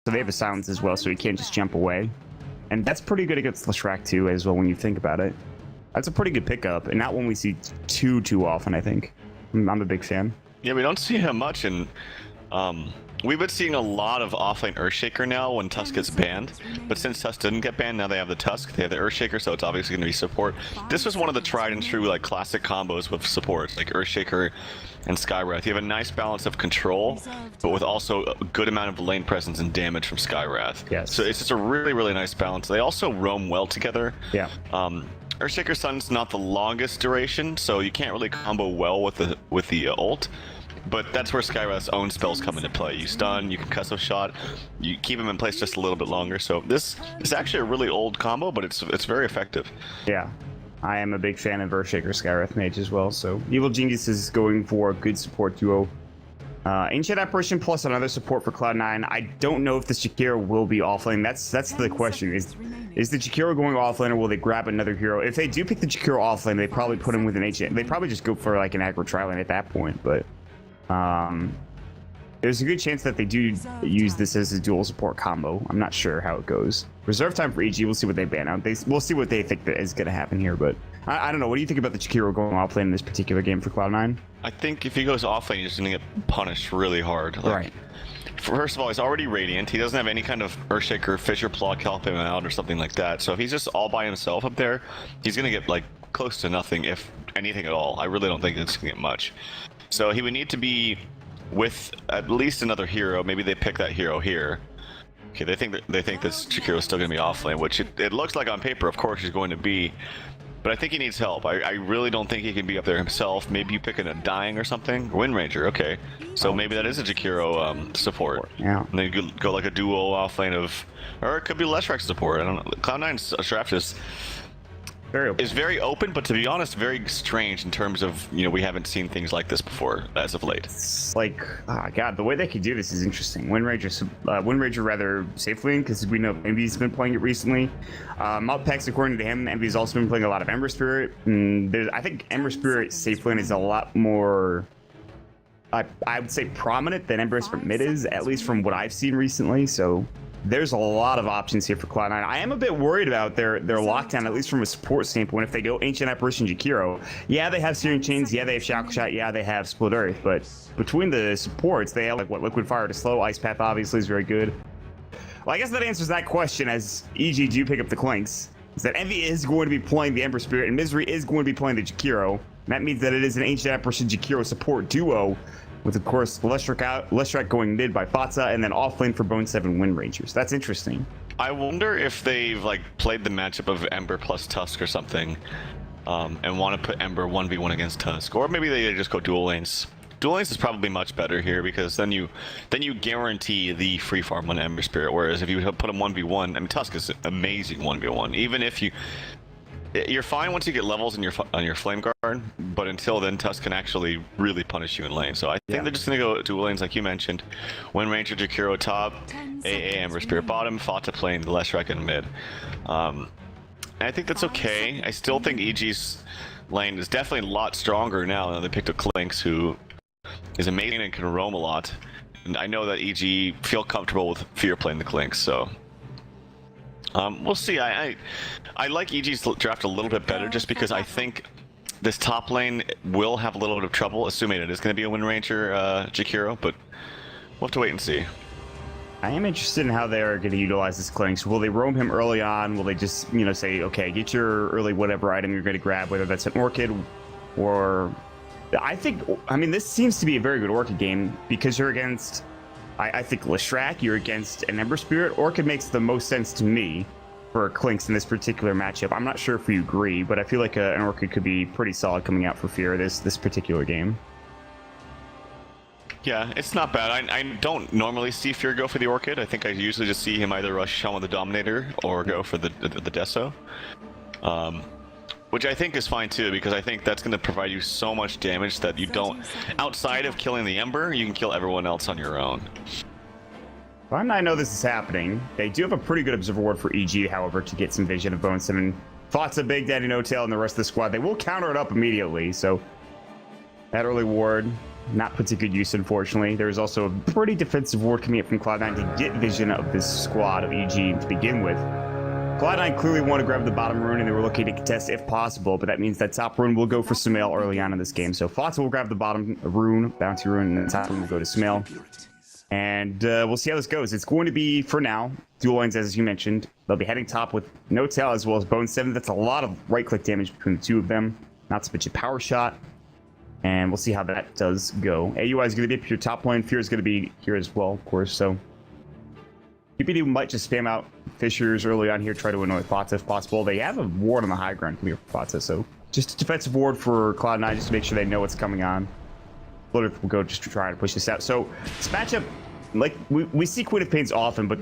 So they have a silence as well, so he can't just jump away. And that's pretty good against Leshrac too, as well, when you think about it. That's a pretty good pickup, and not one we see too often, I think. I'm a big fan. Yeah, we don't see him much, and we've been seeing a lot of offlane Earthshaker now when Tusk gets banned. But since Tusk didn't get banned, now they have the Tusk, they have the Earthshaker, so it's obviously going to be support. This was one of the tried and true like classic combos with supports, like Earthshaker and Skywrath. You have a nice balance of control, but with also a good amount of lane presence and damage from Skywrath. Yes. So it's just a really nice balance. They also roam well together. Yeah. Earthshaker Sun's not the longest duration, so you can't really combo well with the ult. But that's where Skywrath's own spells come into play. You stun, you can Cusso Shot, you keep him in place just a little bit longer. So this is actually a really old combo, but it's very effective. Yeah, I am a big fan of Earthshaker Skywrath Mage as well. So Evil Genius is going for a good support duo. Ancient Apparition plus another support for Cloud9. I don't know if the Jakiro will be offlane. That's the question. Is the Jakiro going offlane, or will they grab another hero? If they do pick the Jakiro offlane, they probably put him with an Ancient. They probably just go for like an aggro tri-lane at that point, but there's a good chance that they do use this as a dual support combo. I'm not sure how it goes. Reserve time for EG. We'll see what they ban out. We'll see what they think that is going to happen here, but I don't know. What do you think about the Jakiro going offlane in this particular game for Cloud9? I think if he goes offlane, he's just going to get punished really hard. Like, right. First of all, he's already Radiant. He doesn't have any kind of Earthshaker, Fissure Plug help him out or something like that. So if he's just all by himself up there, he's going to get like close to nothing, if anything at all. I really don't think it's going to get much. So he would need to be with at least another hero. Maybe they pick that hero here. Okay, they think this Jakiro is still going to be offlane, which it looks like on paper, of course, he's going to be. But I think he needs help. I really don't think he can be up there himself. Maybe you pick a Dying or something. Wind Ranger, okay. So maybe that is a Jakiro support. Yeah. And then you go like a duo offlane of, or it could be Leshrac support. I don't know. Cloud9's draft is very open, but to be honest, very strange in terms of, you know, we haven't seen things like this before as of late. It's like, oh god, the way they could do this is interesting. Wind Ranger rather safely, because we know Envy's been playing it recently. Mountpex, according to him, Envy's also been playing a lot of Ember Spirit. I think Ember Spirit safe lane is a lot more, I would say, prominent than Ember Spirit mid is, at least from what I've seen recently. So there's a lot of options here for Cloud9. I am a bit worried about their lockdown, at least from a support standpoint. If they go Ancient Apparition Jakiro, yeah, they have Searing Chains, yeah, they have Shackle Shot, yeah, they have Split Earth, but between the supports, they have like Liquid Fire to slow. Ice Path obviously is very good. Well, I guess that answers that question, as EG do pick up the Clinks. Is that Envy is going to be playing the Ember Spirit, and Misery is going to be playing the Jakiro. That means that it is an Ancient Apparition Jakiro support duo, with, of course, Leshrac going mid by Fatsa, and then offlane for Bone 7 Wind Rangers. That's interesting. I wonder if they've like played the matchup of Ember plus Tusk or something, and want to put Ember 1v1 against Tusk, or maybe they just go dual lanes. Dual lanes is probably much better here, because then you guarantee the free farm on Ember Spirit. Whereas if you put him 1v1, I mean, Tusk is amazing 1v1. Even if you're fine once you get levels on your Flame Guard, but until then, Tusk can actually really punish you in lane. So I think they're just gonna go dual lanes like you mentioned. Wind Ranger, Jakiro top, AA Ember Spirit bottom, Fata playing the Leshrac in mid. And I think that's okay. I still think EG's lane is definitely a lot stronger now. They picked up Clinks, who is amazing and can roam a lot. And I know that EG feel comfortable with Fear playing the Clinks, so we'll see. I like EG's draft a little bit better, just because I think this top lane will have a little bit of trouble, assuming it is going to be a Wind Ranger Jakiro, but we'll have to wait and see. I am interested in how they're going to utilize this Clinks. Will they roam him early on? Will they just, you know, say, okay, get your early whatever item you're going to grab, whether that's an Orchid or... I mean, this seems to be a very good Orchid game, because you're against, I think, Leshrac, you're against an Ember Spirit. Orchid makes the most sense to me for Clinks in this particular matchup. I'm not sure if you agree, but I feel like an Orchid could be pretty solid coming out for Fear this particular game. Yeah, it's not bad. I don't normally see Fear go for the Orchid. I think I usually just see him either rush Shaman the Dominator or go for the Deso. Which I think is fine too, because I think that's going to provide you so much damage that you don't, outside of killing the Ember, you can kill everyone else on your own. I know this is happening. They do have a pretty good Observer Ward for EG, however, to get some vision of Bone 7. Thoughts of Big Daddy No Tail and the rest of the squad. They will counter it up immediately, so that early ward not put to good use, unfortunately. There's also a pretty defensive ward coming up from Cloud9 to get vision of this squad of EG to begin with. Cloud9 clearly want to grab the bottom rune, and they were looking to contest if possible, but that means that top rune will go for Sumail early on in this game. So Fata will grab the bottom rune, bounty rune, and the top rune will go to Sumail. And we'll see how this goes. It's going to be, for now, dual lanes, as you mentioned. They'll be heading top with No Tail as well as Bone 7. That's a lot of right-click damage between the two of them. Not to mention Power Shot. And we'll see how that does go. AUI is going to be up your top lane. Fear is going to be here as well, of course. So PPD might just spam out Fissures early on here, try to annoy Fata if possible. They have a ward on the high ground here for Fata, so just a defensive ward for Cloud9 just to make sure they know what's coming on. Blooded will go just to try to push this out. So this matchup, like we see Queen of Pains often, but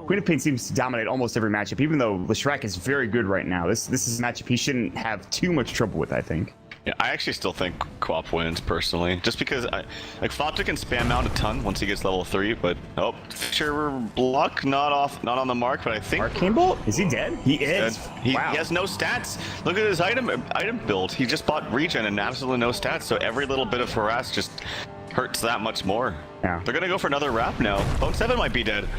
Queen of Pain seems to dominate almost every matchup, even though Leshrac is very good right now. This is a matchup he shouldn't have too much trouble with, I think. Yeah, I actually still think Quap wins personally, just because Fata can spam out a ton once he gets level 3, but sure block not on the mark, but I think Arcane Bolt, is he dead? He is. He wow. has no stats. Look at his item build. He just bought regen and absolutely no stats, so every little bit of harass just hurts that much more. Yeah. They're gonna go for another wrap now. Bone 7 might be dead.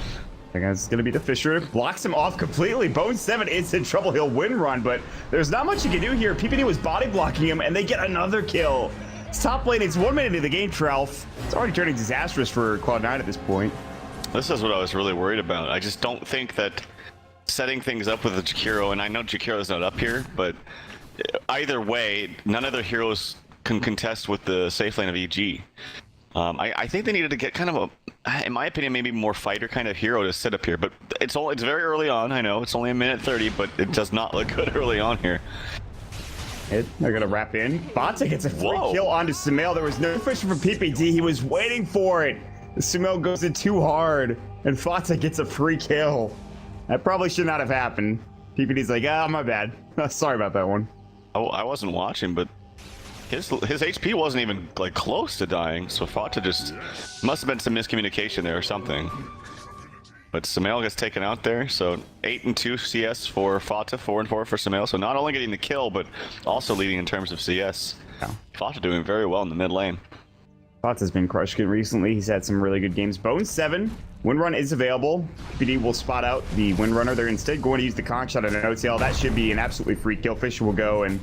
I guess it's going to be the Fissure. Blocks him off completely. Bone 7 is in trouble. He'll win run, but there's not much you can do here. PPD was body blocking him, and they get another kill. Top lane, it's 1 minute into the game, Tralf. It's already turning disastrous for Cloud9 at this point. This is what I was really worried about. I just don't think that setting things up with the Jakiro, and I know Jakiro's not up here, but either way, none of their heroes can contest with the safe lane of EG. I think they needed to get kind of a, in my opinion, maybe more fighter kind of hero to sit up here. But it's very early on. I know it's only a minute 30, but it does not look good early on here. They're gonna wrap in. Bata gets a free kill onto Sumail. There was no Fissure from PPD. He was waiting for it. Sumail goes in too hard, and Fata gets a free kill. That probably should not have happened. PPD's like, my bad. Sorry about that one. Oh, I wasn't watching, but his HP wasn't even like close to dying, so Fata just must have been some miscommunication there or something. But Sumail gets taken out there, so 8 and 2 CS for Fata, 4 and 4 for Sumail. So not only getting the kill, but also leading in terms of CS. Yeah. Fata doing very well in the mid lane. Fata's been crushing it recently. He's had some really good games. Bone 7, win run is available. PD will spot out the win runner. They're instead going to use the conch shot on an OTL. That should be an absolutely free kill. Fissure will go, and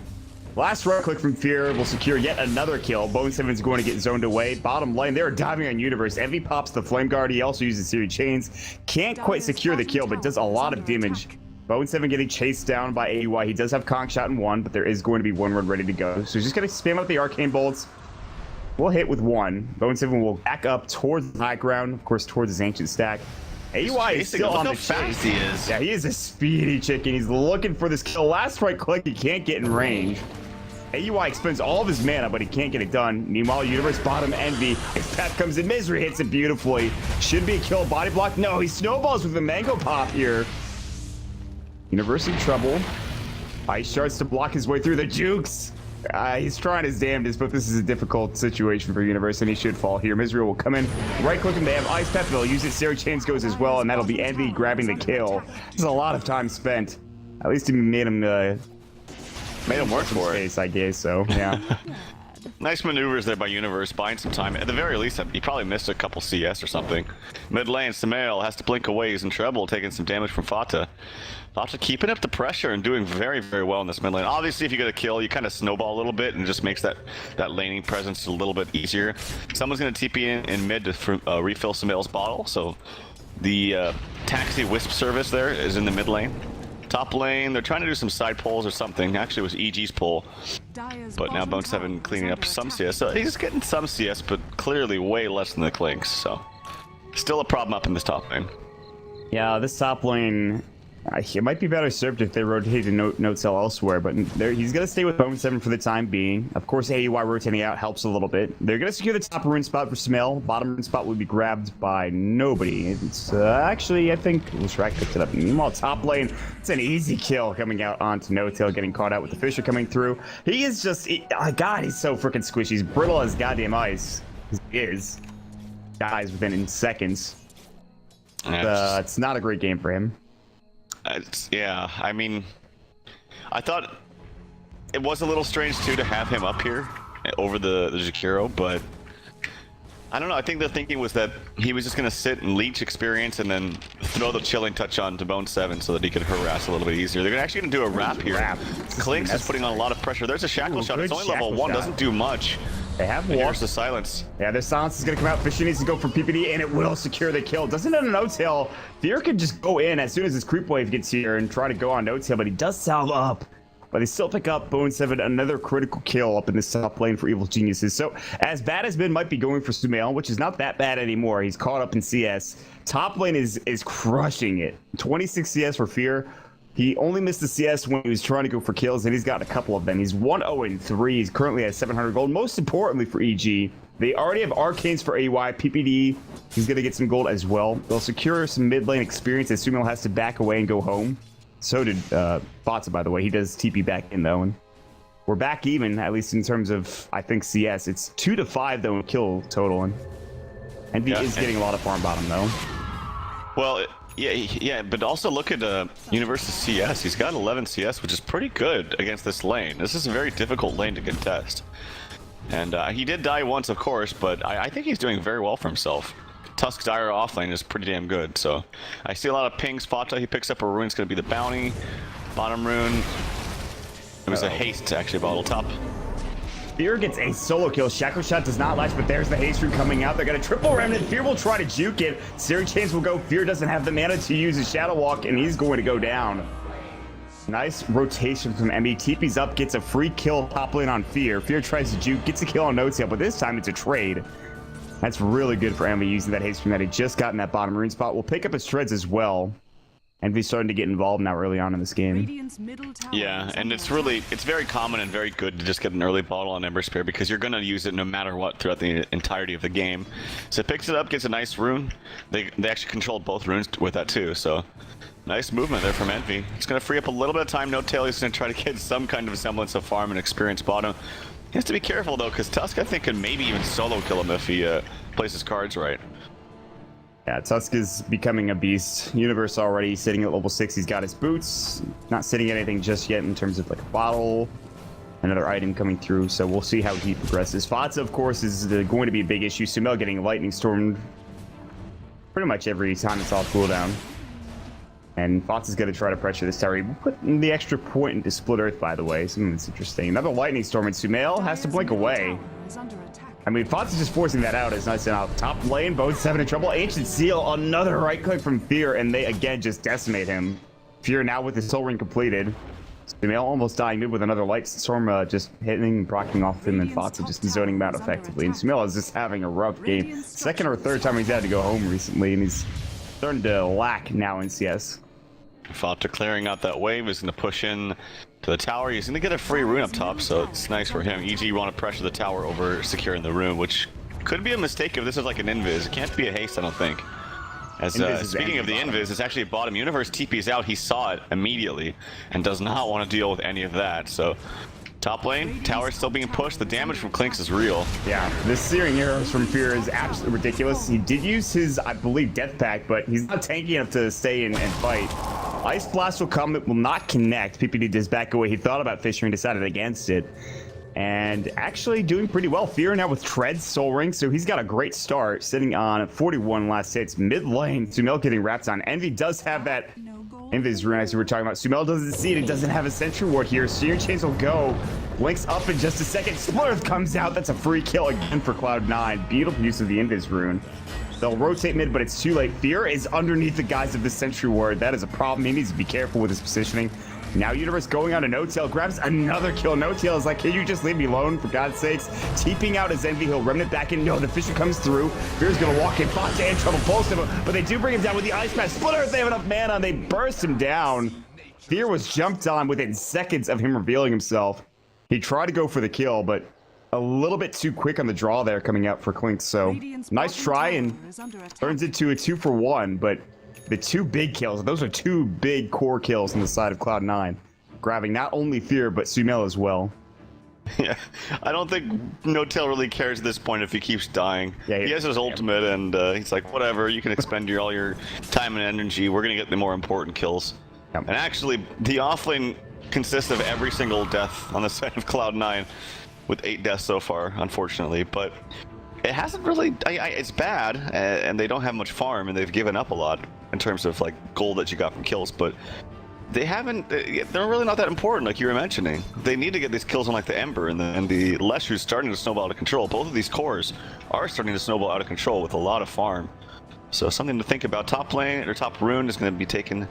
last right click from Fear will secure yet another kill. Bone 7's going to get zoned away. Bottom lane, they're diving on Universe. Envy pops the Flame Guard. He also uses Seared Chains. Can't quite secure the kill, but does a lot of damage. Bone 7 getting chased down by AUI. He does have Conch Shot in 1, but there is going to be 1 run ready to go. So he's just going to spam out the Arcane Bolts. We'll hit with 1. Bone 7 will back up towards the high ground, of course, towards his Ancient Stack. AUI is still on the chase. He is. Yeah, he is a speedy chicken. He's looking for this kill. Last right click, he can't get in range. AUI expends all of his mana, but he can't get it done. Meanwhile, Universe bottom Envy. His path comes in. Misery hits it beautifully. Should be a kill. Body block. No, he snowballs with the Mango Pop here. Universe in trouble. Ice starts to block his way through the jukes. He's trying his damnedest, but this is a difficult situation for Universe, and he should fall here. Misery will come in, right click him. They have Ice Path. They'll use it. Seared Chains goes as well, and that'll be Envy grabbing the kill. There's a lot of time spent. At least he made him work for it. I guess so. Yeah. Nice maneuvers there by Universe, buying some time. At the very least, he probably missed a couple CS or something. Mid lane, Sumail has to blink away. He's in trouble, taking some damage from Fata. Fata keeping up the pressure and doing very, very well in this mid lane. Obviously, if you get a kill, you kind of snowball a little bit and just makes that laning presence a little bit easier. Someone's going to TP in mid to refill Sumail's bottle, so the Taxi Wisp service there is in the mid lane. Top lane, they're trying to do some side pulls or something. Actually, it was EG's pull. But now Bone 7 cleaning up some CS. So he's getting some CS, but clearly way less than the Clinks. So still a problem up in this top lane. Yeah, this top lane, it might be better served if they rotate to no cell elsewhere, but he's going to stay with Bone 7 for the time being. Of course, AUI rotating out helps a little bit. They're going to secure the top rune spot for Sumail. Bottom rune spot will be grabbed by nobody. It's actually, I think, Leshrac picked it up. Meanwhile, top lane, it's an easy kill coming out onto No Tail, getting caught out with the Fissure coming through. He is just, God, he's so freaking squishy. He's brittle as goddamn ice. He is. Dies within seconds. It's not a great game for him. Yeah, I mean, I thought it was a little strange too to have him up here over the Jakiro, but I don't know. I think the thinking was that he was just going to sit and leech experience and then throw the chilling touch on to Bone 7 so that he could harass a little bit easier. They're actually going to do a wrap here. Clinks is putting on a lot of pressure. There's a shackle shot. It's only level 1. Doesn't do much. They have Here's walked. the silence. Yeah, their silence is going to come out. Fisher needs to go for PPD, and it will secure the kill. Doesn't it on no-tail? Fear could just go in as soon as his creep wave gets here and try to go on no-tail, but he does salve up. But they still pick up Bone 7, another critical kill up in this top lane for Evil Geniuses. So as bad as mid might be going for Sumail, which is not that bad anymore. He's caught up in CS. Top lane is crushing it. 26 CS for Fear. He only missed the CS when he was trying to go for kills, and he's got a couple of them. He's 1-0-3. He's currently at 700 gold. Most importantly for EG, they already have Arcanes for AY, PPD. He's going to get some gold as well. They'll secure some mid lane experience as Sumail has to back away and go home. So did Botsa, by the way. He does TP back in, though. And we're back even, at least in terms of, I think, CS. It's 2-5, though, in kill total. And Envy is getting a lot of farm bottom, though. Well, yeah, but also look at Universe's CS. He's got 11 CS, which is pretty good against this lane. This is a very difficult lane to contest. And he did die once, of course, but I think he's doing very well for himself. Tusk's Dire offlane is pretty damn good, so I see a lot of pings. Fata, he picks up a rune. It's going to be the bounty. Bottom rune. It was a haste, actually, bottle top. Fear gets a solo kill. Shackle Shot does not latch, but there's the haste rune coming out. They're going to triple remnant. Fear will try to juke it. Searing Chains will go. Fear doesn't have the mana to use his Shadow Walk, and he's going to go down. Nice rotation from Emmy. TP's up, gets a free kill top lane on Fear. Fear tries to juke, gets a kill on No-Tail, but this time it's a trade. That's really good for Envy using that haste rune that he just got in that bottom rune spot. We'll pick up his treads as well. Envy's starting to get involved now early on in this game. Yeah, and it's very common and very good to just get an early bottle on Ember Spear because you're going to use it no matter what throughout the entirety of the game. So it picks it up, gets a nice rune. They actually controlled both runes with that too, so nice movement there from Envy. It's going to free up a little bit of time. No-Tail is going to try to get some kind of semblance of farm and experience bottom. He has to be careful though, because Tusk I think can maybe even solo kill him if he plays his cards right. Yeah, Tusk is becoming a beast. Universe already sitting at level 6. He's got his boots. Not sitting anything just yet in terms of like a bottle, another item coming through. So we'll see how he progresses. Fatsa, of course, is going to be a big issue. Sumail getting lightning stormed pretty much every time it's off cooldown. And Fatsa's going to try to pressure this tower. He put in the extra point into Split Earth, by the way. Something that's interesting. Another lightning storm, and Sumail has to blink away. I mean, Fatsa's just forcing that out. It's nice and out. Top lane, Bone 7 in trouble. Ancient Seal, another right click from Fear, and they again just decimate him. Fear now with his soul ring completed. Sumail almost dying mid with another light storm just hitting and proccing off him, and Fatsa just zoning him out effectively. And Sumail is just having a rough game. Second or third time he's had to go home recently, and he's starting to lack now in CS. Fata clearing out that wave is going to push in to the tower. He's going to get a free rune up top, so it's nice for him. EG want to pressure the tower over securing the rune, which could be a mistake if this is like an invis. It can't be a haste, I don't think. As speaking of the invis, it's actually bottom. Universe TP's out. He saw it immediately and does not want to deal with any of that. So top lane, tower still being pushed. The damage from Clinks is real. Yeah, this searing arrows from Fear is absolutely ridiculous. He did use his, I believe, death pack, but he's not tanky enough to stay and fight. Ice Blast will come, it will not connect. PPD does back away. He thought about Fisher and decided against it. And actually doing pretty well. Fear now with Treads, Soul Ring, so he's got a great start, sitting on 41 last hits. Mid lane, Sumail getting wrapped on. Envy does have that Envy's rune, as we were talking about. Sumail doesn't see it. It doesn't have a sentry ward here. Searing Chains will go. Blinks up in just a second. Split Earth comes out. That's a free kill again for Cloud9. Beautiful use of the Envy's rune. They'll rotate mid, but it's too late. Fear is underneath the guise of the sentry ward. That is a problem. He needs to be careful with his positioning. Now Universe going on to No-Tail, grabs another kill. No-Tail is like, can you just leave me alone, for God's sakes? TPing out his Envy, he'll remnant back in. No, the Fisher comes through. Fear's gonna walk in, Fata in trouble, both of them, but they do bring him down with the Ice Pack. Split Earth, they have enough mana, they burst him down. Fear was jumped on within seconds of him revealing himself. He tried to go for the kill, but a little bit too quick on the draw there coming out for Clink. So nice try, and turns into a 2-for-1, but the two big kills, those are two big core kills on the side of Cloud9, grabbing not only Fear but Sumail as well. Yeah, I don't think No-Tail really cares at this point if he keeps dying. Yeah, he has his ultimate, and he's like, whatever, you can expend all your time and energy. We're gonna get the more important kills. Yep. And actually, the offlane consists of every single death on the side of Cloud9, with 8 deaths so far, unfortunately. But It hasn't really. It's bad, and they don't have much farm, and they've given up a lot in terms of like gold that you got from kills. But they haven't. They're really not that important, like you were mentioning. They need to get these kills on like the Ember and the Lesher's starting to snowball out of control. Both of these cores are starting to snowball out of control with a lot of farm. So something to think about. Top lane or top rune is going to be taken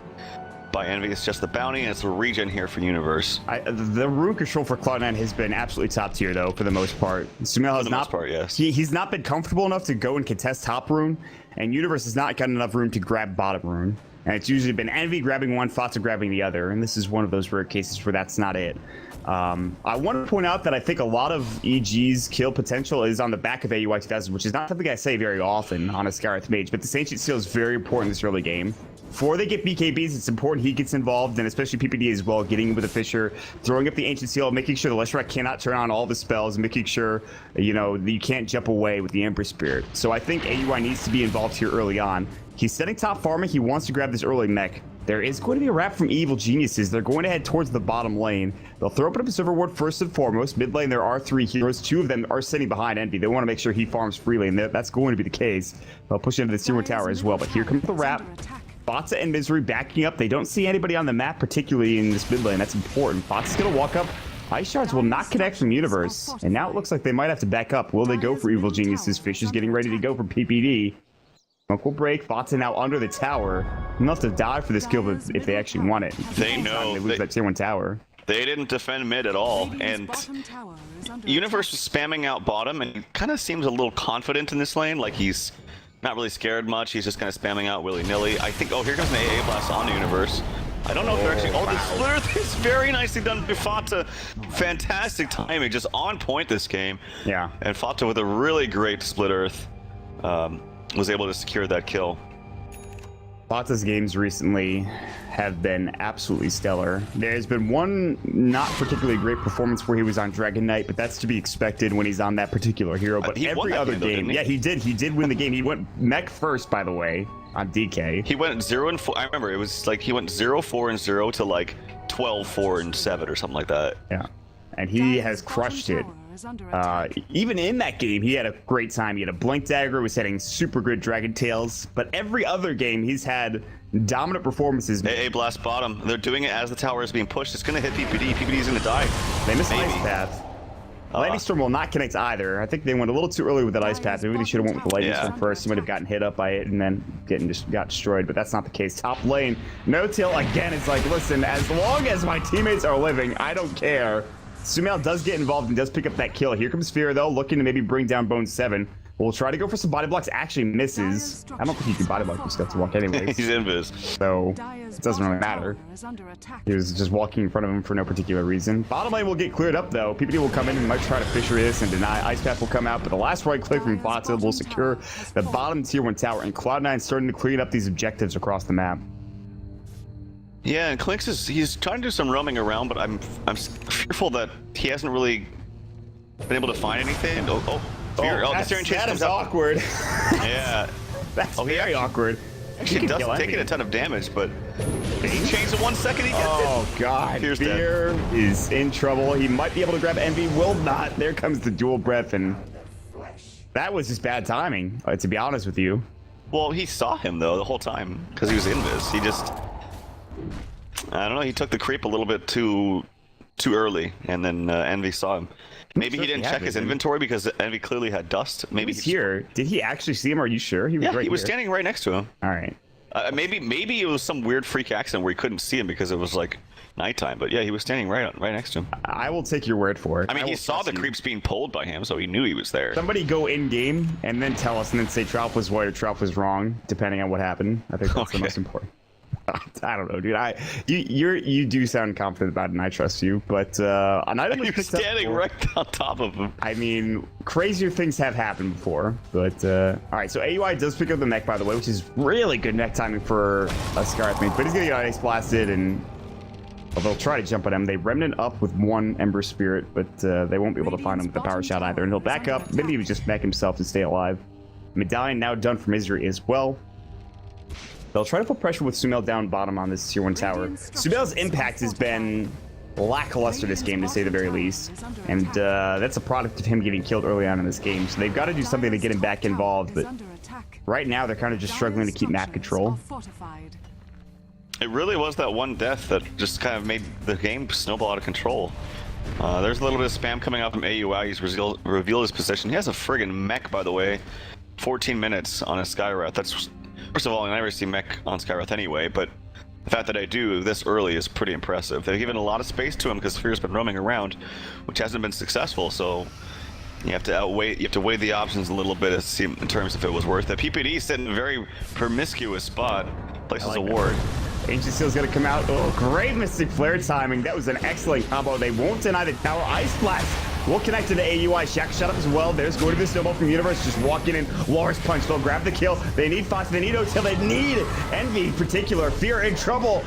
by Envy. It's just the bounty, and it's the regen here for Universe. The rune control for Cloud9 has been absolutely top tier, though, for the most part. Sumail has not, yes. He's not been comfortable enough to go and contest top rune, and Universe has not gotten enough room to grab bottom rune. And it's usually been Envy grabbing one, Fata grabbing the other, and this is one of those rare cases where that's not it. I want to point out that I think a lot of EG's kill potential is on the back of AUI 2000, which is not something I say very often on a Scarlet Mage, but this Ancient Seal is very important in this early game. Before they get BKBs, it's important he gets involved, and especially PPD as well, getting with the Fisher, throwing up the Ancient Seal, making sure the Leshrac cannot turn on all the spells, making sure, you know, that you can't jump away with the Ember Spirit. So I think AUI needs to be involved here early on. He's setting top farming. He wants to grab this early mech. There is going to be a wrap from Evil Geniuses. They're going to head towards the bottom lane. They'll throw up an Observer Ward first and foremost. Mid lane, there are 3 heroes. 2 of them are sitting behind Envy. They want to make sure he farms freely, and that's going to be the case. They'll push into the Tier 1 tower as well. But here comes the wrap. Fata and Misery backing up. They don't see anybody on the map, particularly in this mid lane. That's important. Fata's going to walk up. Ice Shards will not connect from Universe. And now it looks like they might have to back up. Will they go for Evil Geniuses? Fish is getting ready to go for PPD. Smoke will break. Fata now under the tower. They'll have to die for this kill if they actually want it. They know. They lose that Tier 1 tower. They didn't defend mid at all. And Universe was spamming out bottom and kind of seems a little confident in this lane. Like he's not really scared much. He's just kind of spamming out willy-nilly. I think, oh, here comes an AA blast on the Universe. I don't know if they're actually... Oh, the splitter is very nicely done by Fata. Fantastic timing. Just on point this game. Yeah. And Fata with a really great split earth. Was able to secure that kill. Fata's games recently have been absolutely stellar. There's been one not particularly great performance where he was on Dragon Knight, but that's to be expected when he's on that particular hero. But every other game, yeah, he did win the game. He went mech first, by the way, on DK. He went 0-4. I remember it was like he went 0-4-0 to like 12-4-7 or something like that. Yeah, and he has crushed it. Even in that game, he had a great time. He had a Blink Dagger, was hitting super good Dragon Tails, but every other game he's had dominant performances. AA blast bottom. They're doing it as the tower is being pushed. It's going to hit PPD. PPD's going to die. They missed Ice Path. Lightning Storm will not connect either. I think they went a little too early with that Ice Path. Maybe they should have went with the Lightning Storm first. He might have gotten hit up by it and then got destroyed, but that's not the case. Top lane, No Tail again is like, listen, as long as my teammates are living, I don't care. Sumail does get involved and does pick up that kill. Here comes Fear, though, looking to maybe bring down Bone 7. We'll try to go for some body blocks. Actually misses. I don't think he can body block this stuff to walk anyways. He's invis. So it doesn't really matter. He was just walking in front of him for no particular reason. Bottom lane will get cleared up, though. PPD will come in and might try to Fisher this and deny. Ice Path will come out, but the last right click from Fata will secure the bottom Tier 1 tower. And Cloud9 starting to clean up these objectives across the map. Yeah, and Clinks he's trying to do some roaming around, but I'm fearful that he hasn't really been able to find anything. That is awkward. Yeah. That's very awkward. Actually does taking a ton of damage, but he changed in 1 second. He gets it. Oh god, Fear is in trouble. He might be able to grab Envy, will not. There comes the dual breath, and that was just bad timing, to be honest with you. Well, he saw him though the whole time because he was invis. He just, I don't know. He took the creep a little bit too early, and then Envy saw him. Maybe he didn't check his inventory because Envy clearly had dust. Maybe he's here. Did he actually see him? Are you sure? He was he was standing right next to him. All right. Maybe it was some weird freak accident where he couldn't see him because it was like nighttime. But yeah, he was standing right next to him. I will take your word for it. I mean, he saw the creeps being pulled by him, so he knew he was there. Somebody go in game and then tell us, and then say Trout was right or Trout was wrong, depending on what happened. I think that's the most important. I don't know, dude. You do sound confident about it, and I trust you. But an item was standing right on top of him. I mean, crazier things have happened before. But all right, so AUI does pick up the mech, by the way, which is really good mech timing for a Scarlet Mage. But he's gonna get ice blasted, and they'll try to jump at him. They remnant up with one Ember Spirit, but they won't be able to find him with the power shot either. And he'll back up. Maybe he would just mech himself to stay alive. Medallion now done for Misery as well. They'll try to put pressure with Sumail down bottom on this Tier 1 tower. Sumail's impact has been lackluster this game, to say the very least. And that's a product of him getting killed early on in this game. So they've got to do something to get him back involved. But right now, they're kind of just struggling to keep map control. It really was that one death that just kind of made the game snowball out of control. There's a little bit of spam coming out from AUI. He's revealed his position. He has a friggin' mech, by the way. 14 minutes on a Skywrath. That's, first of all, I never see mech on Skywrath anyway, but the fact that I do this early is pretty impressive. They've given a lot of space to him because Fear's been roaming around, which hasn't been successful, so you have to weigh the options a little bit to see in terms if it was worth it. PPD sitting in a very promiscuous spot, places a ward. Ancient Seal's gonna come out. Oh, great Mystic Flare timing. That was an excellent combo. They won't deny the tower. Ice Blast will connect to the AUI. Shack shut up as well. There's going to be a snowball from Universe. Just walking in. Walrus Punch. They'll grab the kill. They need Fox. They need Hotel. They need Envy in particular. Fear in trouble.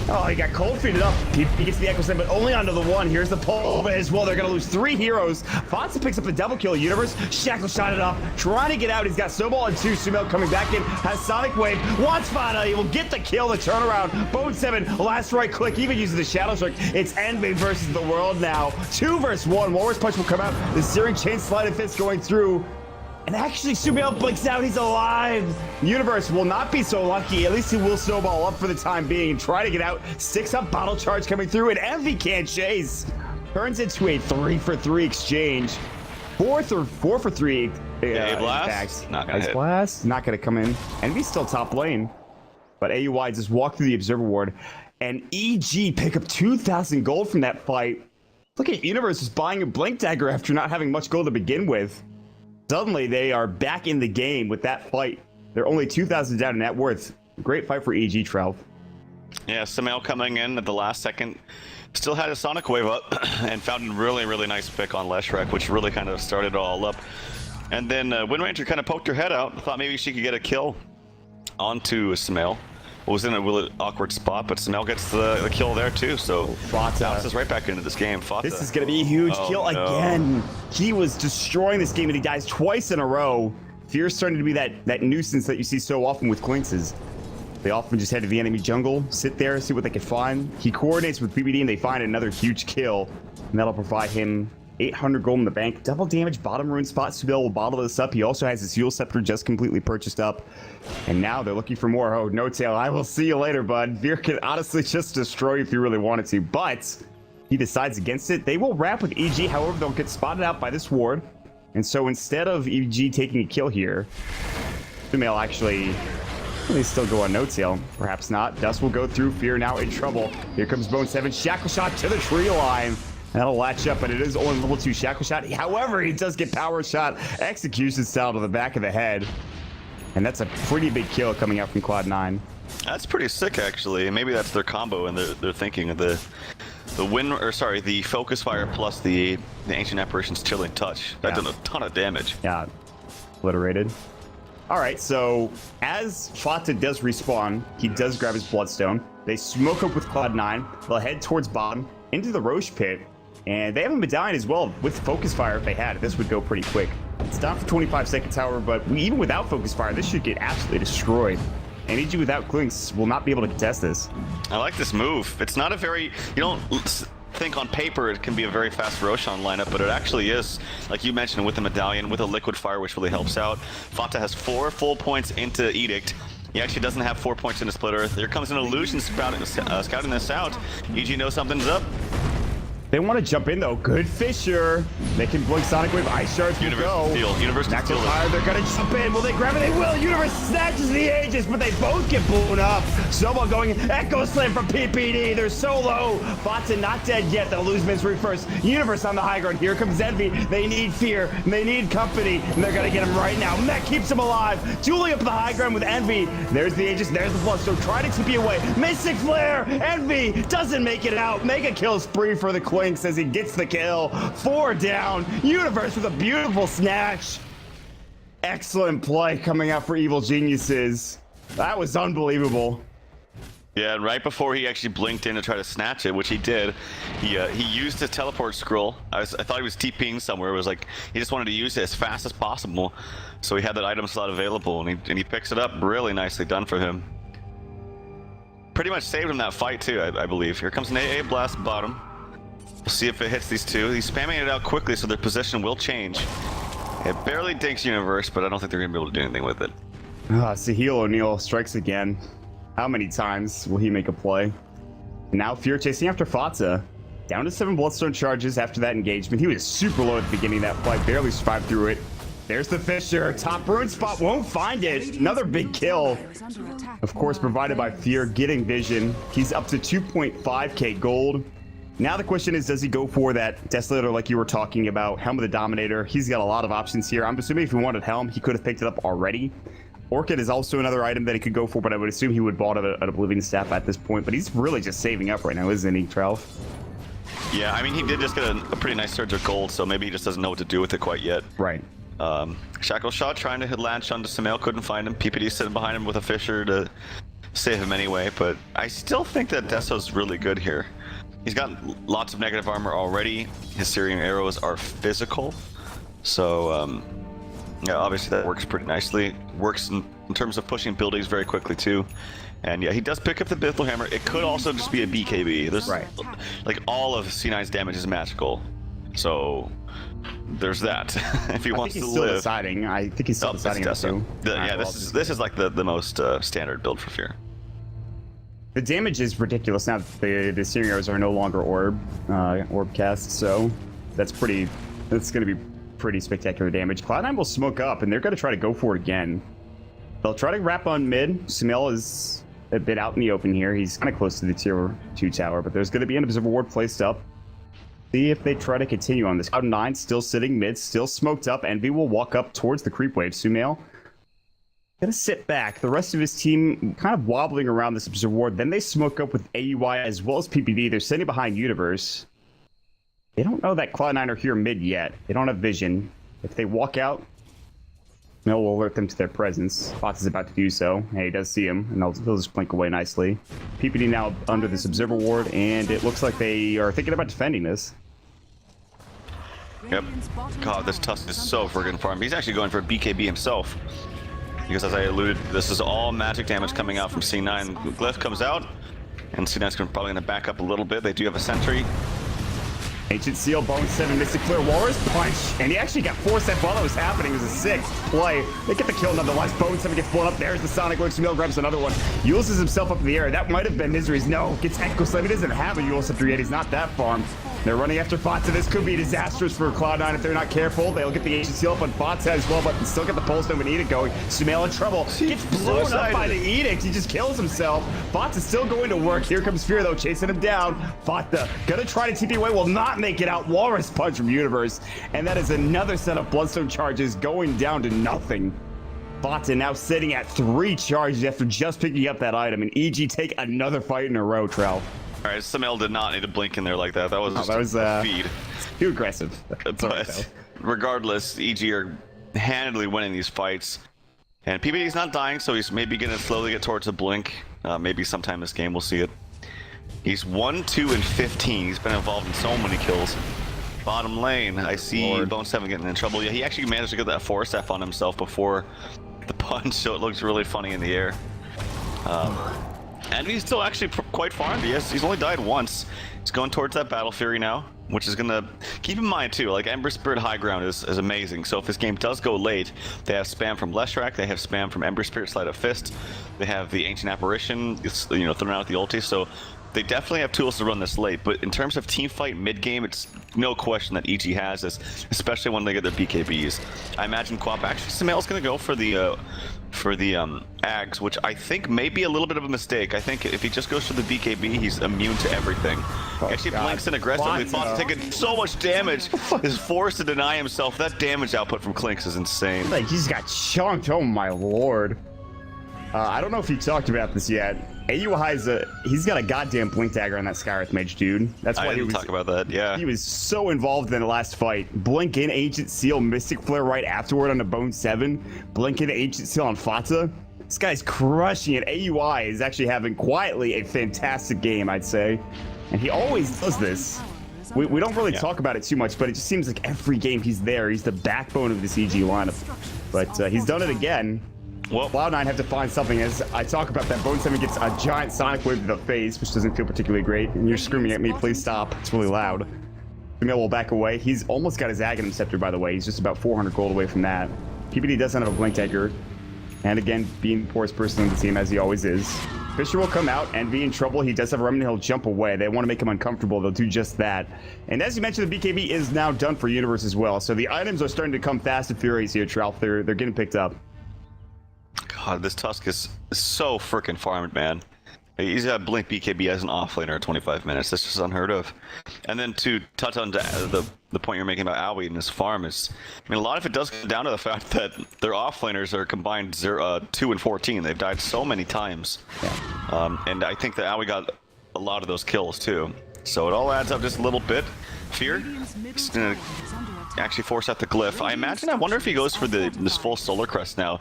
Oh, he got cold feeded up. He gets the Echo Slam, but only onto the one. Here's the pull as well. They're going to lose 3 heroes. Fonsa picks up a double kill. Universe, Shackle shot it off. Trying to get out. He's got Snowball and 2. Sumail coming back in. Has Sonic Wave. Wants Fana. He will get the kill, the turnaround. Bone 7, last right click. Even uses the Shadow Strike. It's Envy versus the world now. 2 versus 1. Walrus Punch will come out. The Searing Chain Slide of Fist going through. And actually, Sumail blinks out. He's alive. Universe will not be so lucky. At least he will snowball up for the time being and try to get out. 6 up, bottle charge coming through, and Envy can't chase. Turns into a 3-for-3 exchange. 4 for 3. Blast. Not gonna hit. Blast. Not gonna come in. Envy's still top lane, but AUI just walked through the observer ward, and EG pick up 2,000 gold from that fight. Look at Universe just buying a Blink Dagger after not having much gold to begin with. Suddenly, they are back in the game with that fight. They're only 2,000 down in net worth. Great fight for EG, Trev. Yeah, Sumail coming in at the last second. Still had a Sonic Wave up and found a really, really nice pick on Leshrek, which really kind of started it all up. And then Wind Ranger kind of poked her head out. Thought maybe she could get a kill onto Sumail. Was in a really awkward spot, but Sumail gets the kill there too, so bounces right back into this game. This is going to be a huge kill again. He was destroying this game, and he dies twice in a row. Fear's starting to be that nuisance that you see so often with Clinxes. They often just head to the enemy jungle, sit there, see what they can find. He coordinates with BBD, and they find another huge kill, and that'll provide him 800 gold in the bank. Double damage, bottom rune spot. Sumail will bottle this up. He also has his Heal Scepter just completely purchased up. And now they're looking for more. Oh, No Tail, I will see you later, bud. Veer can honestly just destroy you if he really wanted to, but he decides against it. They will wrap with EG. However, they'll get spotted out by this ward. And so instead of EG taking a kill here, Sumail actually... They still go on No Tail. Perhaps not. Dust will go through. Fear now in trouble. Here comes Bone 7. Shackle shot to the tree line. That'll latch up, but it is only level 2 Shackle Shot. However, he does get Power Shot, Execution Style to the back of the head. And that's a pretty big kill coming out from Cloud9. That's pretty sick, actually. Maybe that's their combo, and they're thinking of the Focus Fire plus the Ancient Apparition's Chilling Touch. That done a ton of damage. Yeah, obliterated. All right, so as Fata does respawn, he does grab his Bloodstone. They smoke up with Cloud9. They'll head towards bottom, into the Roche Pit. And they have a medallion as well with Focus Fire if they had it. This would go pretty quick. It's down for 25 seconds, however, but even without Focus Fire, this should get absolutely destroyed. And EG without Clinks will not be able to contest this. I like this move. It's not a very... You don't think on paper it can be a very fast Roshan lineup, but it actually is. Like you mentioned, with the medallion, with a Liquid Fire, which really helps out. Fata has 4 full points into Edict. He actually doesn't have 4 points into Split Earth. Here comes an Illusion scouting this out. EG knows something's up. They want to jump in though. Good Fisher. They can blink Sonic Wave. Ice Shards will go. Universe Back to fire. They're gonna jump in. Will they grab it? They will. Universe snatches the Aegis, but they both get blown up. Snowball going. Echo Slam from PPD. They're so low. Botson not dead yet. They'll lose Misery first. Universe on the high ground. Here comes Envy. They need Fear. And they need company. And they're gonna get him right now. Mech keeps him alive. Dueling up the high ground with Envy. There's the Aegis. There's the Bloodstone. Try to keep you away. Mystic Flare. Envy doesn't make it out. Mega kill spree for the Clinks as he gets the kill. 4 down. Universe with a beautiful snatch. Excellent play coming out for Evil Geniuses. That was unbelievable. Yeah, and right before he actually blinked in to try to snatch it, which he did, he used his teleport scroll. I thought he was TPing somewhere. It was like he just wanted to use it as fast as possible, so he had that item slot available, and he picks it up. Really nicely done for him. Pretty much saved him that fight too, I believe. Here comes an AA blast bottom. We'll see if it hits these two. He's spamming it out quickly, so their position will change. It barely dinks Universe, but I don't think they're going to be able to do anything with it. Sahil O'Neal strikes again. How many times will he make a play? And now Fear chasing after Fatsa. Down to 7 Bloodstone charges after that engagement. He was super low at the beginning of that fight, barely survived through it. There's the Fisher. Top rune spot, won't find it. Another big kill. Of course, provided by Fear, getting vision. He's up to 2.5k gold. Now the question is, does he go for that Desolator like you were talking about? Helm of the Dominator. He's got a lot of options here. I'm assuming if he wanted Helm, he could have picked it up already. Orchid is also another item that he could go for, but I would assume he would bought an Oblivion Staff at this point. But he's really just saving up right now, isn't he, Trelf? Yeah, I mean, he did just get a pretty nice surge of gold, so maybe he just doesn't know what to do with it quite yet. Right. Shackle Shot trying to hit latch onto Samael, couldn't find him. PPD sitting behind him with a Fisher to save him anyway, but I still think that Deso's really good here. He's got lots of negative armor already. His Syrian arrows are physical, so yeah, obviously that works pretty nicely. Works in terms of pushing buildings very quickly too. And yeah, he does pick up the Bithel Hammer. It could also just be a BKB. There's like all of C9's damage is magical, so there's that. If he wants to live. Still deciding. I think he's still deciding. Yeah, this is like the most standard build for Fear. The damage is ridiculous now that the Syrian arrows are no longer orb cast, so that's going to be pretty spectacular damage. Cloud9 will smoke up, and they're going to try to go for it again. They'll try to wrap on mid. Samael is a bit out in the open here. He's kind of close to the tier 2 tower, but there's going to be an Observer Ward placed up. See if they try to continue on this. Cloud9 still sitting mid, still smoked up. Envy will walk up towards the creep wave. Samael gonna sit back. The rest of his team kind of wobbling around this Observer Ward. Then they smoke up with AUI as well as PPD. They're sitting behind Universe. They don't know that Cloud9 are here mid yet. They don't have vision. If they walk out, Mel will alert them to their presence. Fox is about to do so. Hey, he does see him, and they'll just blink away nicely. PPD now under this Observer Ward, and it looks like they are thinking about defending this. Yep. God, this Tusk is so friggin' farm. He's actually going for a BKB himself. Because as I alluded, this is all magic damage coming out from C9. Glyph comes out, and C9's probably going to back up a little bit. They do have a sentry. Ancient Seal, Bone 7, Mystic Flare, Walrus Punch, and he actually got forced that while that was happening. It was a sick play. They get the kill nonetheless. Bone 7 gets blown up. There's the Sonic Lurch. Samael grabs another one. Uses himself up in the air. That might have been Misery's. No, gets Echo Slam. He doesn't have a Yule Scepter yet. He's not that farmed. They're running after Fatsa. This could be disastrous for Cloud9 if they're not careful. They'll get the Ancient Seal up on Fatsa as well, but still get the Pulse Dome and Edict going. Samael in trouble. Gets blown up by the Edict. He just kills himself. Fatsa's still going to work. Here comes Fear, though, chasing him down. Fatsa gonna try to TP away. Will not make it out. Walrus Punch from Universe. And that is another set of Bloodstone charges going down to nothing. Fatsa now sitting at 3 charges after just picking up that item. And EG take another fight in a row, Trell. All right, Samael did not need to blink in there like that. That was just a feed. Too aggressive. But regardless, EG are handily winning these fights. And PPD's not dying, so he's maybe going to slowly get towards a blink. Maybe sometime this game we'll see it. He's 1, 2, and 15. He's been involved in so many kills. Bottom lane, I see Bone 7 getting in trouble. Yeah, he actually managed to get that Force F on himself before the punch, so it looks really funny in the air. And he's still actually quite farmed. Yes, he's only died once. He's going towards that Battle Fury now, which is going to keep in mind too, like Ember Spirit High Ground is amazing. So if this game does go late, they have spam from Leshrac, they have spam from Ember Spirit Sleight of Fist, they have the Ancient Apparition, it's, you know, thrown out with the ulti. So they definitely have tools to run this late, but in terms of team fight mid-game, it's no question that EG has this, especially when they get their BKBs. I imagine Quap actually Samael's going to go for the Ags, which I think may be a little bit of a mistake. I think if he just goes for the BKB, he's immune to everything. He actually blinks in aggressively. Font's taking so much damage. Is forced to deny himself. That damage output from Clinks is insane. Like, he's got chunked. Oh my lord. I don't know if he talked about this yet. AUI's he's got a goddamn blink dagger on that Skyreth mage, dude. That's why he was talk about that. Yeah, he was so involved in the last fight. Blink in, Ancient Seal, Mystic Flare right afterward on the Bone 7. Blink in, Ancient Seal on Fatsa. This guy's crushing it. AUI is actually having quietly a fantastic game, I'd say, and he always does this. We don't really talk about it too much, but it just seems like every game he's there. He's the backbone of this EG lineup. But he's done it again. Well, Cloud9 have to find something. As I talk about that, Bone 7 gets a giant Sonic Wave to the face, which doesn't feel particularly great. And you're screaming at me, please stop. It's really loud. Sumail will back away. He's almost got his Aghanim Scepter, by the way. He's just about 400 gold away from that. PPD doesn't have a Blink Dagger. And again, being the poorest person on the team, as he always is. Fisher will come out and be in trouble. He does have a Remnant. He'll jump away. They want to make him uncomfortable. They'll do just that. And as you mentioned, the BKB is now done for Universe as well. So the items are starting to come fast and furious here, Trout. They're getting picked up. God, this Tusk is so freaking farmed, man. He's got Blink BKB as an offlaner at 25 minutes. That's just unheard of. And then to touch on the point you're making about Owie and his farm is, I mean, a lot of it does come down to the fact that their offlaners are combined 2 and 14. They've died so many times. Yeah. And I think that Owie got a lot of those kills too. So it all adds up just a little bit. Fear is going to actually force out the glyph. I wonder if he goes for this full Solar Crest now.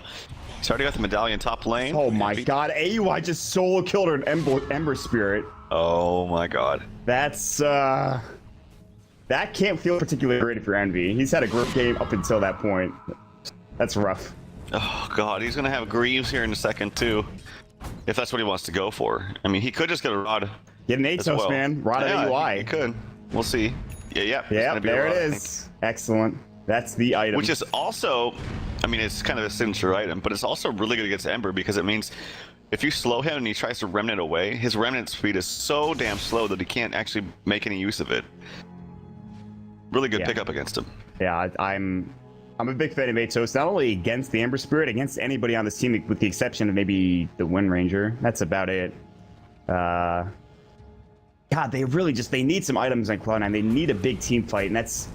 He's already got the medallion top lane. Oh my god, AUI just solo killed her an Ember Spirit. Oh my god. That's, that can't feel particularly great if you're Envy. He's had a great game up until that point. That's rough. Oh god, he's gonna have Greaves here in a second too. If that's what he wants to go for. I mean, he could just get a Rod. Get an Atos, well. Man. Rod AUI. He could. We'll see. Yeah, there it is. Excellent. That's the item. Which is also, I mean, it's kind of a signature item, but it's also really good against Ember because it means if you slow him and he tries to Remnant away, his Remnant speed is so damn slow that he can't actually make any use of it. Really good pickup against him. Yeah, I'm a big fan of Atos, not only against the Ember Spirit, against anybody on this team, with the exception of maybe the Wind Ranger. That's about it. God, they really they need some items on Cloud9. They need a big team fight, and that's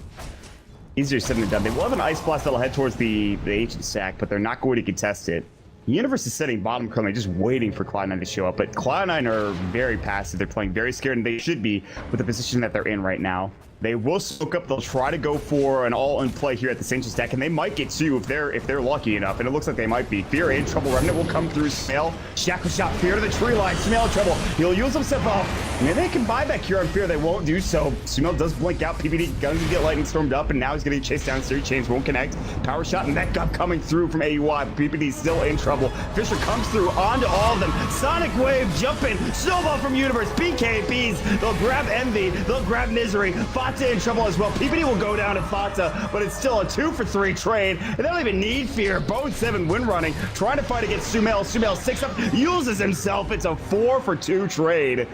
easier said than done. They will have an Ice Blast that'll head towards the Ancient Stack, but they're not going to contest it. The Universe is sitting bottom currently, just waiting for Cloud9 to show up, but Cloud9 are very passive. They're playing very scared, and they should be with the position that they're in right now. They will soak up. They'll try to go for an all-in play here at the Ancient Stack, and they might get two if they're lucky enough, and it looks like they might be. Fear in trouble. Remnant will come through. Sumail, Shackle Shot, Fear to the tree line. Sumail in trouble. He'll use himself off. Maybe they can buy back here on Fear. They won't do so. Sumail does blink out. PPD guns to get lightning stormed up, and now he's getting chased down. Series Chains won't connect. Power Shot and that gun coming through from AUI. PPD's still in trouble. Fisher comes through onto all of them. Sonic Wave jumping. Snowball from Universe. BKBs. They'll grab Envy. They'll grab Misery. Fata in trouble as well. PPD will go down to Fata, but it's still a 2-for-3 trade. And they don't even need Fear. Bone 7 win running, trying to fight against Sumail. Sumail 6 up, uses himself. It's a 4-for-2 trade.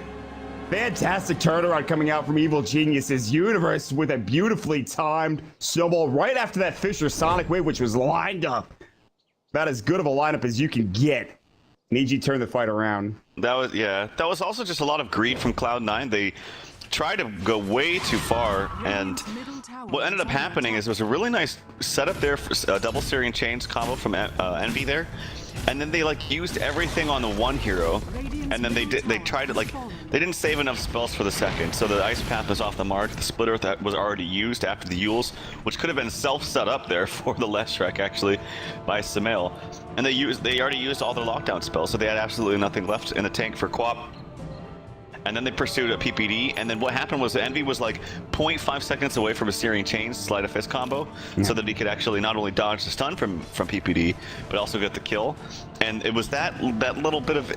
Fantastic turnaround coming out from Evil Geniuses. Universe with a beautifully timed snowball right after that Fisher Sonic Wave, which was lined up. About as good of a lineup as you can get. Need you to turn the fight around. That was also just a lot of greed from Cloud9. They tried to go way too far, and what ended up happening is there was a really nice setup there for a double Syrian Chains combo from Envy there, and then they used everything on the one hero, and then they tried to they didn't save enough spells for the second, so the Ice Path was off the mark. The Split Earth that was already used after the Yules, which could have been self-set up there for the Leshrac actually by Sumail, and they already used all their lockdown spells, so they had absolutely nothing left in the tank for Quap. And then they pursued a PPD, and then what happened was Envy was 0.5 seconds away from a Syrian Chains Sleight of Fist combo, so that he could actually not only dodge the stun from PPD, but also get the kill. And it was that little bit of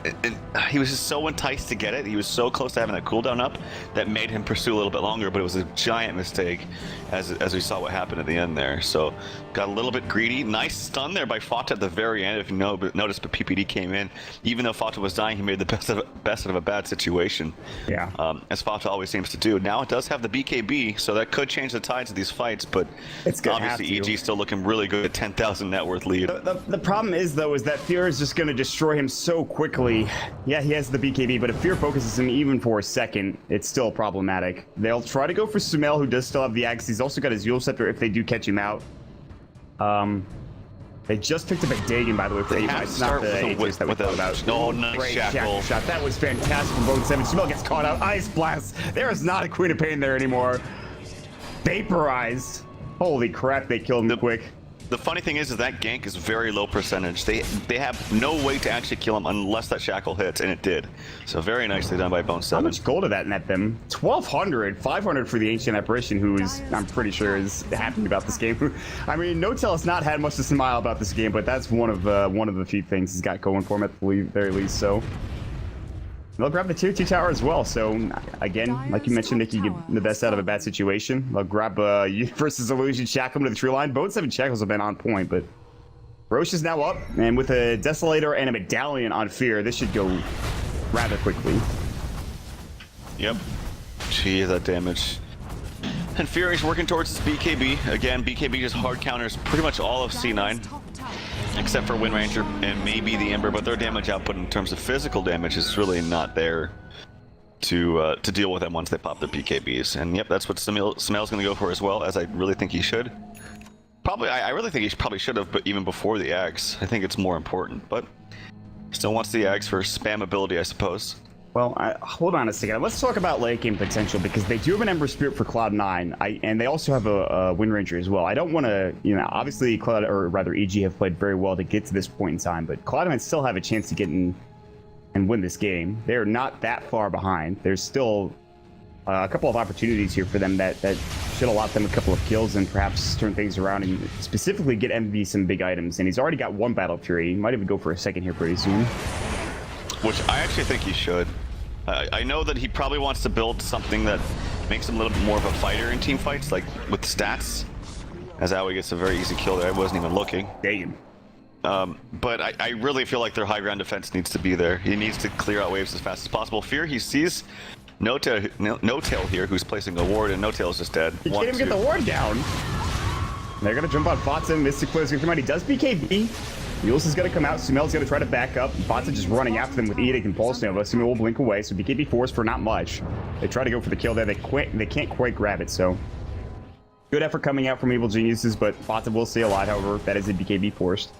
he was just so enticed to get it. He was so close to having that cooldown up that made him pursue a little bit longer, but it was a giant mistake as we saw what happened at the end there. So got a little bit greedy. Nice stun there by Fata at the very end, if you notice, but PPD came in. Even though Fata was dying, he made the best of a bad situation. Yeah. As Fata always seems to do. Now it does have the BKB, so that could change the tides of these fights, but it's obviously EG still looking really good at 10,000 net worth lead. The problem is, though, is that Fear is just going to destroy him so quickly. Yeah, he has the BKB, but if Fear focuses him even for a second, it's still problematic. They'll try to go for Sumail, who does still have the Axe. He's also got his Yule Scepter if they do catch him out. They just picked up a Dagon, by the way, for AUI. It's not the Aegis that we thought about. No, nice shackle shot. That was fantastic from Bone 7. Sumail gets caught out. Ice Blast. There is not a Queen of Pain there anymore. Vaporized. Holy crap, they killed him quick. The funny thing is that gank is very low percentage. They have no way to actually kill him unless that shackle hits, and it did. So very nicely done by Bone 7. How much gold did that net them? 1,200, 500 for the Ancient Apparition, who is, I'm pretty sure, is happy about this game. I mean, No-Tell has not had much to smile about this game, but that's one of the few things he's got going for him at the very least. So they'll grab the tier 2 tower as well. So again, like you mentioned, they can get the best out of a bad situation. They'll grab Universe's Illusion, shackle him to the tree line. Both 7 shackles have been on point, but Roche is now up, and with a Desolator and a Medallion on Fear, this should go rather quickly. Yep. Gee, that damage. And Fury's working towards his BKB. Again, BKB just hard counters pretty much all of C9, except for Wind Ranger and maybe the Ember, but their damage output in terms of physical damage is really not there to deal with them once they pop their BKBs. And yep, that's what Smel's going to go for as well, as I really think he should. Probably, I really think he probably should have, but even before the Ags. I think it's more important, but still wants the Ags for spam ability, I suppose. Well, hold on a second. Let's talk about late game potential, because they do have an Ember Spirit for Cloud9, and they also have a Wind Ranger as well. I don't want to, obviously Cloud, or rather EG have played very well to get to this point in time, but Cloud9 still have a chance to get in and win this game. They're not that far behind. There's still a couple of opportunities here for them that should allot them a couple of kills and perhaps turn things around and specifically get MV some big items. And he's already got 1 Battle Fury. He might even go for a second here pretty soon. Which I actually think he should. I know that he probably wants to build something that makes him a little bit more of a fighter in team fights, like with stats. As Aoi gets a very easy kill there. I wasn't even looking. Damn. But I really feel like their high ground defense needs to be there. He needs to clear out waves as fast as possible. Fear, he sees No-Tail here, who's placing a ward, and No-Tail's just dead. He can't even get the ward down. They're going to jump on Fatsa. Mystic Flare is going to come out. He does BKB. Mules is going to come out. Sumel's going to try to back up. Fatsa just running after them with Edict and Pulse Nova. Sumel will blink away, so BKB force for not much. They try to go for the kill there. They can't quite grab it, so good effort coming out from Evil Geniuses, but Fatsa will stay alive, however. That is a BKB forced.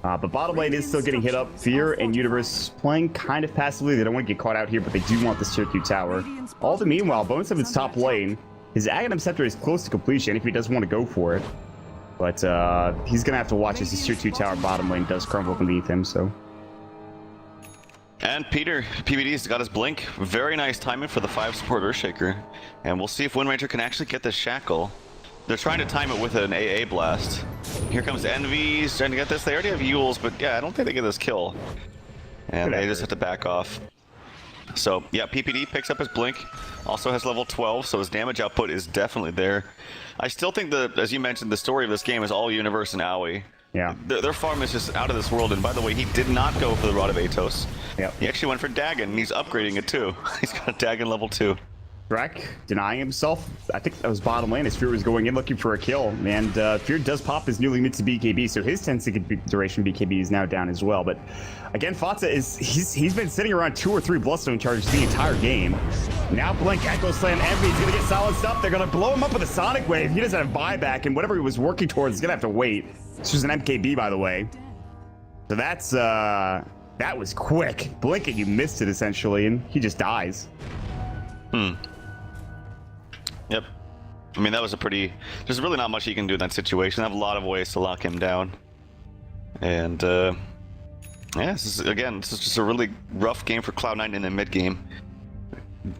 But bottom lane is still getting hit up. Fear and Universe playing kind of passively. They don't want to get caught out here, but they do want this tier 2 tower. All the meanwhile, Bone 7's top lane. His Aghanim Scepter is close to completion if he doesn't want to go for it. But he's going to have to watch as his tier 2 tower bottom lane does crumble beneath him, so. And Peter, PBD's got his blink. Very nice timing for the 5 support Earthshaker. And we'll see if Wind Ranger can actually get this shackle. They're trying to time it with an AA blast. Here comes Envy's trying to get this. They already have Yules, but yeah, I don't think they get this kill. And they just have to back off. So yeah, PPD picks up his blink. Also has level 12, so his damage output is definitely there. I still think that, as you mentioned, the story of this game is all Universe and Aoi. Yeah. Their farm is just out of this world, and by the way, he did not go for the Rod of Atos. Yep. He actually went for Dagon, and he's upgrading it too. He's got a Dagon level 2. Drek denying himself. I think that was bottom lane as Fear was going in looking for a kill. And Fear does pop his newly minted BKB, so his 10-second duration BKB is now down as well. But again, Fatsa he's been sitting around 2 or 3 Bloodstone charges the entire game. Now Blink, Echo Slam, Envy, he's gonna get silenced up. They're gonna blow him up with a Sonic Wave. He doesn't have buyback, and whatever he was working towards is gonna have to wait. This was an MKB, by the way. So that's that was quick. Blink and you missed it essentially, and he just dies. Yep. I mean, that was a pretty... There's really not much you can do in that situation. They have a lot of ways to lock him down. And, yeah, this is just a really rough game for Cloud9 in the mid game.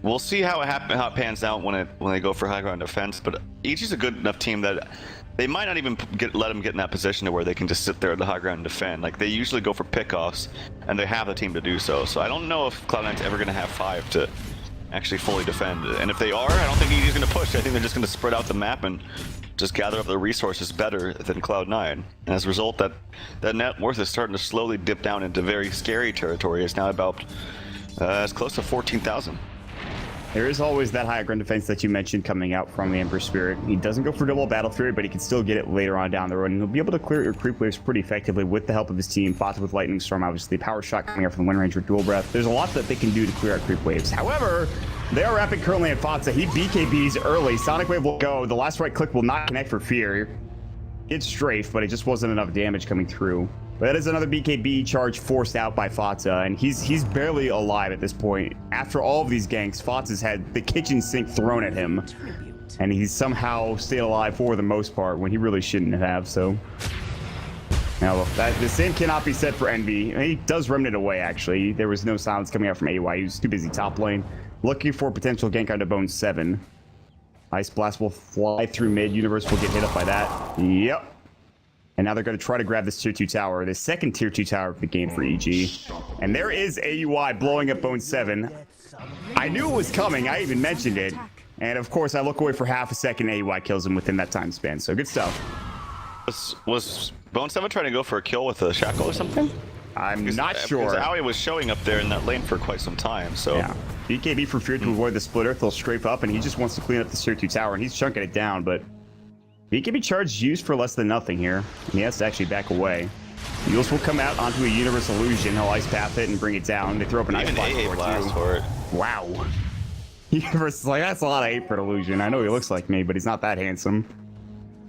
We'll see how it pans out when they go for high ground defense, but EG's a good enough team that they might not even let them get in that position to where they can just sit there at the high ground and defend. Like, they usually go for pickoffs, and they have the team to do so. So I don't know if Cloud9's ever going to have 5 to actually fully defend. And if they are, I don't think EG's going to push. I think they're just going to spread out the map and just gather up their resources better than Cloud9. And as a result, that net worth is starting to slowly dip down into very scary territory. It's now about as close to 14,000. There is always that high ground defense that you mentioned coming out from the Ember Spirit. He doesn't go for double Battle Fury, but he can still get it later on down the road, and he'll be able to clear your creep waves pretty effectively with the help of his team. Fatsa with Lightning Storm, obviously, Power Shot coming out from the Wind Ranger, Dual Breath. There's a lot that they can do to clear out creep waves. However, they are wrapping currently at Fatsa. He BKBs early. Sonic Wave will go. The last right click will not connect for Fear. It's strafe, but it just wasn't enough damage coming through. But that is another BKB charge forced out by Fatsa, and he's barely alive at this point. After all of these ganks, Fatsa's had the kitchen sink thrown at him, and he's somehow stayed alive for the most part when he really shouldn't have, so. Now, the same cannot be said for Envy. He does Remnant away, actually. There was no silence coming out from AY. He was too busy top lane, looking for potential gank onto Bone 7. Ice Blast will fly through mid. Universe will get hit up by that. Yep. And now they're going to try to grab this tier 2 tower, the second tier 2 tower of the game for EG. And there is AUI blowing up Bone 7. I knew it was coming. I even mentioned it. And of course, I look away for half a second. AUI kills him within that time span. So good stuff. Was Bone 7 trying to go for a kill with a shackle or something? I'm not sure. Because Aoi was showing up there in that lane for quite some time, so... Yeah. BKB for fear to avoid the splitter. They'll strafe up, and he just wants to clean up the tier 2 tower, and he's chunking it down, but... BKB charge used for less than nothing here, and he has to actually back away. Eagles will come out onto a Universe Illusion. He'll Ice Path it and bring it down. They throw up an Ice Blast for it. Wow. Universe is like, that's a lot of hate for an Illusion. I know he looks like me, but he's not that handsome.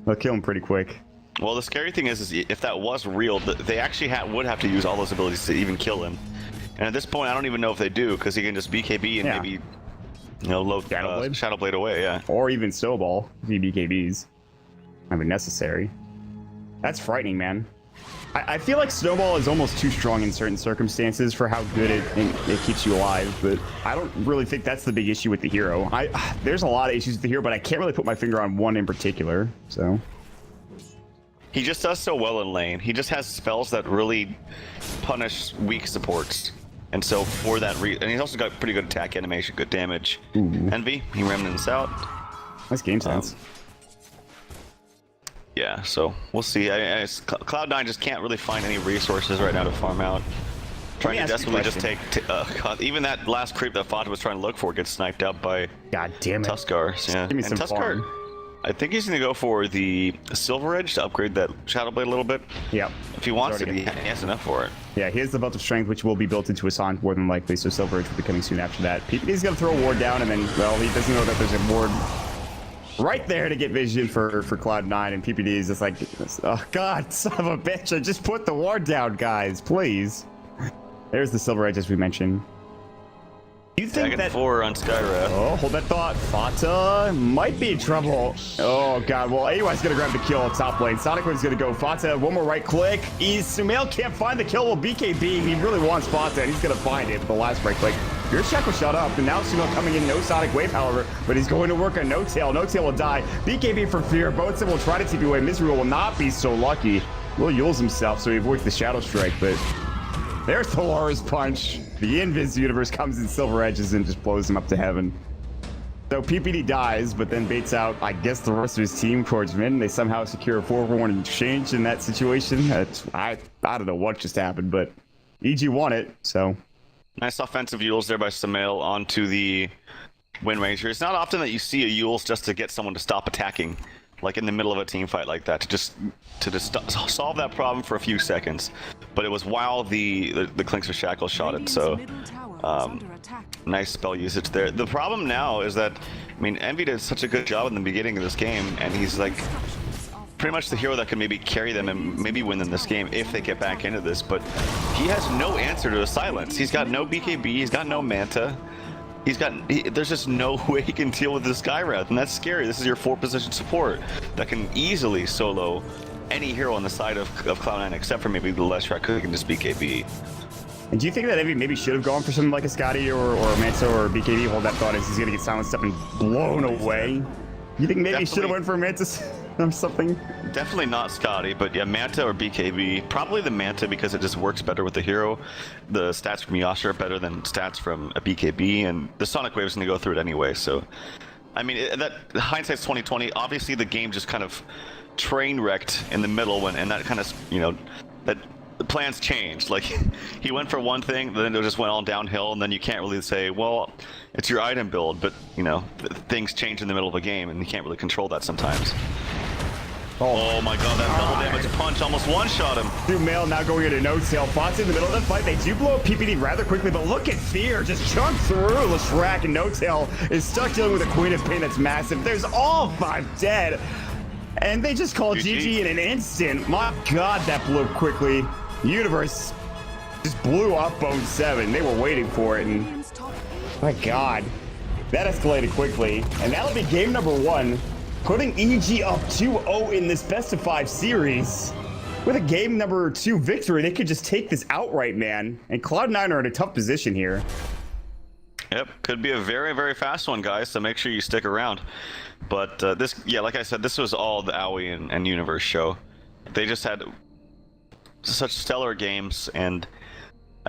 They'll kill him pretty quick. Well, the scary thing is if that was real, they actually would have to use all those abilities to even kill him. And at this point, I don't even know if they do, because he can just BKB and maybe, you know, load Shadow Blade away, yeah. Or even Snowball, if he BKBs. I mean, necessary. That's frightening, man. I feel like Snowball is almost too strong in certain circumstances for how good it keeps you alive, but I don't really think that's the big issue with the hero. There's a lot of issues with the hero, but I can't really put my finger on one in particular, so... He just does so well in lane. He just has spells that really punish weak supports. And so for that reason, and he's also got pretty good attack animation, good damage. Ooh. Envy, he remnants out. Nice game sense. Yeah, so we'll see. Cloud9 just can't really find any resources right now to farm out. Trying to desperately just take... even that last creep that Fata was trying to look for gets sniped out by God damn it. Tuskar. Yeah. Give me some Tuskar, farm. I think he's going to go for the Silver Edge to upgrade that Shadow Blade a little bit. Yep. If he wants it, he has enough for it. Yeah, he has the Belt of Strength, which will be built into his Sonic more than likely, so Silver Edge will be coming soon after that. He's going to throw a ward down, and then, well, he doesn't know that there's a ward right there to get vision for Cloud9, and PPD is just like, oh, God, son of a bitch, I just put the ward down, guys, please. There's the Silver Edge, as we mentioned. You think that 4 on Skywrath? Oh, hold that thought. Fata might be in trouble. Oh god. Well, AUI's gonna grab the kill top lane. Sonic Wind's gonna go. Fata, one more right click. Sumail can't find the kill. Well, BKB, he really wants Fata, and he's gonna find it with the last right click. Your check was shut up, and now Sumail coming in. No Sonic Wave, however, but he's going to work on No Tail. No Tail will die. BKB for fear. Boatson will try to TP away. Misery will not be so lucky. Will Yules himself, so he avoids the Shadow Strike, but there's the Laura's Punch. The Invis universe comes in Silver Edges and just blows him up to heaven. So PPD dies, but then baits out, I guess, the rest of his team towards mid, and they somehow secure a 4-for-1 exchange in that situation. I don't know what just happened, but EG won it, so. Nice offensive Yules there by Sumail onto the Wind Ranger. It's not often that you see a Yules just to get someone to stop attacking, like in the middle of a team fight like that, to just solve that problem for a few seconds. But it was while the Clinks of Shackle shot it, so nice spell usage there. The problem now is that, I mean, Envy did such a good job in the beginning of this game, and he's like pretty much the hero that can maybe carry them and maybe win them this game if they get back into this, but he has no answer to a silence. He's got no BKB, he's got no Manta. There's just no way he can deal with the Skywrath, and that's scary. This is your 4-position support that can easily solo any hero on the side of Cloud9, except for maybe the Leshrac, who can just BKB. And do you think that Envy maybe should have gone for something like a Scotty or a Manta or a BKB? Hold that thought as he's going to get silenced up and blown away. You think maybe he should have went for a Manta or something? Definitely not Scotty, but yeah, Manta or BKB. Probably the Manta because it just works better with the hero. The stats from Yasha are better than stats from a BKB, and the Sonic Wave is going to go through it anyway. So, I mean, hindsight's 2020. Obviously, the game just kind of train wrecked in the middle and that kind of, you know, that the plans changed. Like, he went for one thing, then it just went all downhill, and then you can't really say, well, it's your item build, but, you know, things change in the middle of a game, and you can't really control that sometimes. Oh my god, that double damage punch almost one-shot him. Sumail now going into No Tail. Fox in the middle of the fight. They do blow up PPD rather quickly, but look at Fear just chunk through Leshrac, and No Tail is stuck dealing with a Queen of Pain that's massive. There's all 5 dead. And they just call GG in an instant. My god, that blew up quickly. Universe just blew up Bone 7. They were waiting for it, and my god. That escalated quickly. And that'll be game number 1. Putting EG up 2-0 in this best-of-5 series. With a game number 2 victory, they could just take this outright, man. And Cloud9 are in a tough position here. Yep, could be a very, very fast one, guys, so make sure you stick around. But this, yeah, like I said, this was all the Aoi and Universe show. they just had such stellar games, and